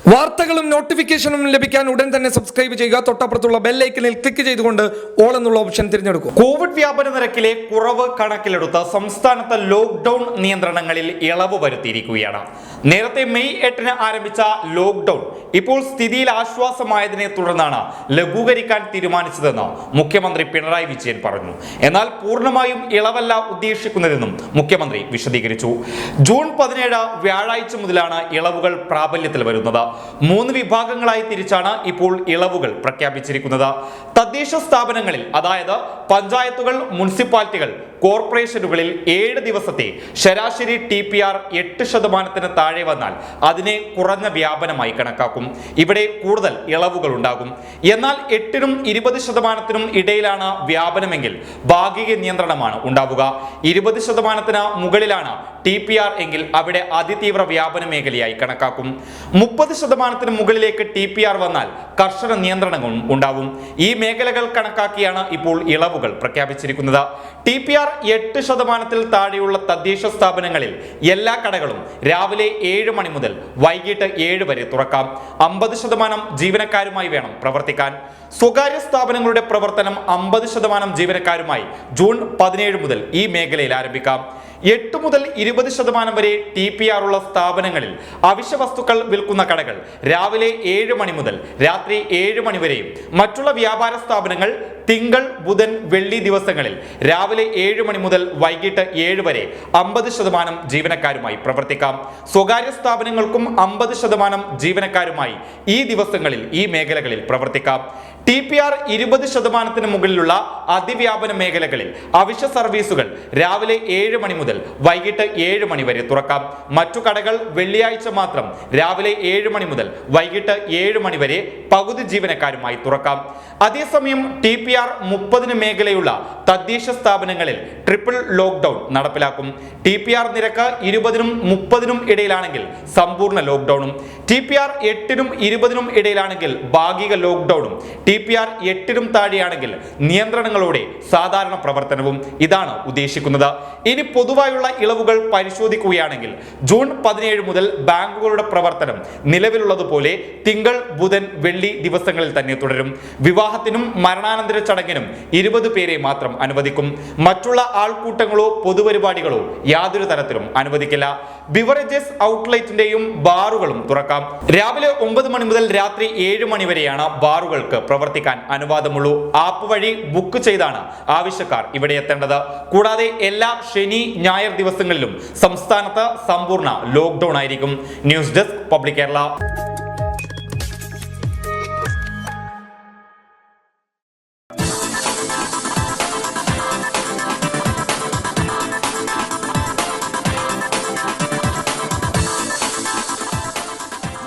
വാർത്തകളും നോട്ടിഫിക്കേഷനും ലഭിക്കാൻ ഉടൻ തന്നെ സബ്സ്ക്രൈബ് ചെയ്യുക. തൊട്ടപ്പുറത്തുള്ള ബെൽ ഐക്കണിൽ ക്ലിക്ക് ചെയ്തുകൊണ്ട് ഓൾ എന്നുള്ള ഓപ്ഷൻ തിരഞ്ഞെടുക്കുക. കോവിഡ് വ്യാപന നിരക്കിലെ കുറവ് കണക്കിലെടുത്ത് സംസ്ഥാനത്ത് ലോക്ക്ഡൌൺ നിയന്ത്രണങ്ങളിൽ ഇളവ് വരുത്തിയിരിക്കുകയാണ്. നേരത്തെ മെയ് 8-ന് ആരംഭിച്ച ലോക്ക്ഡൌൺ ഇപ്പോൾ സ്ഥിതിയിൽ ആശ്വാസമായതിനെ തുടർന്നാണ് ലഘൂകരിക്കാൻ തീരുമാനിച്ചതെന്ന് മുഖ്യമന്ത്രി പിണറായി വിജയൻ പറഞ്ഞു. എന്നാൽ പൂർണ്ണമായും ഇളവല്ല ഉദ്ദേശിക്കുന്നതെന്നും മുഖ്യമന്ത്രി വിശദീകരിച്ചു. ജൂൺ 17 വ്യാഴാഴ്ച മുതലാണ് ഇളവുകൾ പ്രാബല്യത്തിൽ വരുന്നത്. 3 വിഭാഗങ്ങളായി തിരിച്ചാണ് ഇപ്പോൾ ഇളവുകൾ പ്രഖ്യാപിച്ചിരിക്കുന്നത്. തദ്ദേശ സ്ഥാപനങ്ങളിൽ, അതായത് പഞ്ചായത്തുകൾ, മുനിസിപ്പാലിറ്റികൾ, കോർപ്പറേഷനുകളിൽ 7 ദിവസത്തെ ശരാശരി TPR 8% താഴെ വന്നാൽ അതിനെ കുറഞ്ഞ വ്യാപനമായി കണക്കാക്കും. ഇവിടെ കൂടുതൽ ഇളവുകൾ ഉണ്ടാകും. എന്നാൽ 8-നും 20%-നും ഇടയിലാണ് വ്യാപനമെങ്കിൽ ഭാഗിക നിയന്ത്രണമാണ് ഉണ്ടാവുക. 20%-ന് മുകളിലാണ് TPR എങ്കിൽ അവിടെ അതിതീവ്ര വ്യാപന മേഖലയായി കണക്കാക്കും. 30%-ന് മുകളിലേക്ക് TPR വന്നാൽ കർശന നിയന്ത്രണങ്ങളും ഉണ്ടാവും. ഈ മേഖലകൾ കണക്കാക്കിയാണ് ഇപ്പോൾ ഇളവുകൾ പ്രഖ്യാപിച്ചിരിക്കുന്നത്. TPR 8%-ൽ താഴെയുള്ള തദ്ദേശ സ്ഥാപനങ്ങളിൽ എല്ലാ കടകളും രാവിലെ 7 മണി മുതൽ വൈകിട്ട് 7 വരെ തുറക്കാം. 50% ജീവനക്കാരുമായി വേണം പ്രവർത്തിക്കാൻ. സ്വകാര്യ സ്ഥാപനങ്ങളുടെ പ്രവർത്തനം 50% ജീവനക്കാരുമായി ജൂൺ 17 മുതൽ ഈ മേഖലയിൽ ആരംഭിക്കാം. 8 മുതൽ 20% വരെ TPR ഉള്ള സ്ഥാപനങ്ങളിൽ അവശ്യ വസ്തുക്കൾ വിൽക്കുന്ന കടകൾ രാവിലെ 7 മണി മുതൽ രാത്രി 7 മണി വരെയും, മറ്റുള്ള വ്യാപാര സ്ഥാപനങ്ങൾ തിങ്കൾ, ബുധൻ, വെള്ളി ദിവസങ്ങളിൽ രാവിലെ 7 മണി മുതൽ വൈകിട്ട് 7 വരെ 50% ജീവനക്കാരുമായി പ്രവർത്തിക്കാം. സ്വകാര്യ സ്ഥാപനങ്ങൾക്കും 50% ജീവനക്കാരുമായി ഈ ദിവസങ്ങളിൽ ഈ മേഖലകളിൽ പ്രവർത്തിക്കാം. TPR 20%-ന് മുകളിലുള്ള അതിവ്യാപന മേഖലകളിൽ അവശ്യ സർവീസുകൾ രാവിലെ 7 മണി മുതൽ വൈകിട്ട് 7 മണി വരെ തുറക്കാം. മറ്റു കടകൾ വെള്ളിയാഴ്ച മാത്രം രാവിലെ 7 മണി മുതൽ വൈകിട്ട് 7 മണി വരെ പകുതി ജീവനക്കാരുമായി തുറക്കാം. അതേസമയം TPR 30 മേഖലയുള്ള തദ്ദേശ സ്ഥാപനങ്ങളിൽ ട്രിപ്പിൾ ലോക്ക്ഡൌൺ നടപ്പിലാക്കും. TPR നിരക്ക് 20-നും 30-നും ഇടയിലാണെങ്കിൽ സമ്പൂർണ്ണ ലോക്ക്ഡൌണും, TPR 8-നും 20-നും ഇടയിലാണെങ്കിൽ ഭാഗിക ലോക്ക്ഡൌണും, TPR 8-നും താഴെയാണെങ്കിൽ നിയന്ത്രണങ്ങളോടെ സാധാരണ പ്രവർത്തനവും. ഇതാണ് ഉദ്ദേശിക്കുന്നത്. ഇനി പൊതുവായുള്ള ഇളവുകൾ പരിശോധിക്കുകയാണെങ്കിൽ ജൂൺ 17 മുതൽ ബാങ്കുകളുടെ പ്രവർത്തനം നിലവിലുള്ളതുപോലെ തിങ്കൾ, ബുധൻ, വെള്ളി ദിവസങ്ങളിൽ തന്നെ തുടരും. വിവാഹത്തിനും മരണാനന്തര ചടങ്ങിനും 20 പേരെ മാത്രം അനുവദിക്കും. മറ്റുള്ള ആൾക്കൂട്ടങ്ങളോ പൊതുപരിപാടികളോ യാതൊരു തരത്തിലും അനുവദിക്കില്ല. ബിവറേജസ് ഔട്ട്ലെറ്റിന്റെയും ബാറുകളും തുറക്കാം. രാവിലെ 9 മണി മുതൽ രാത്രി 7 മണി വരെയാണ് ബാറുകൾക്ക് പ്രവർത്തിക്കാൻ അനുവാദമുള്ളൂ. ആപ്പ് വഴി ബുക്ക് ചെയ്താണ് ആവശ്യക്കാർ ഇവിടെ എത്തേണ്ടത്. കൂടാതെ എല്ലാ ശനി, ഞായർ ദിവസങ്ങളിലും സംസ്ഥാനത്ത് സമ്പൂർണ്ണ ലോക്ക്ഡൌൺ ആയിരിക്കും. News desk public Kerala.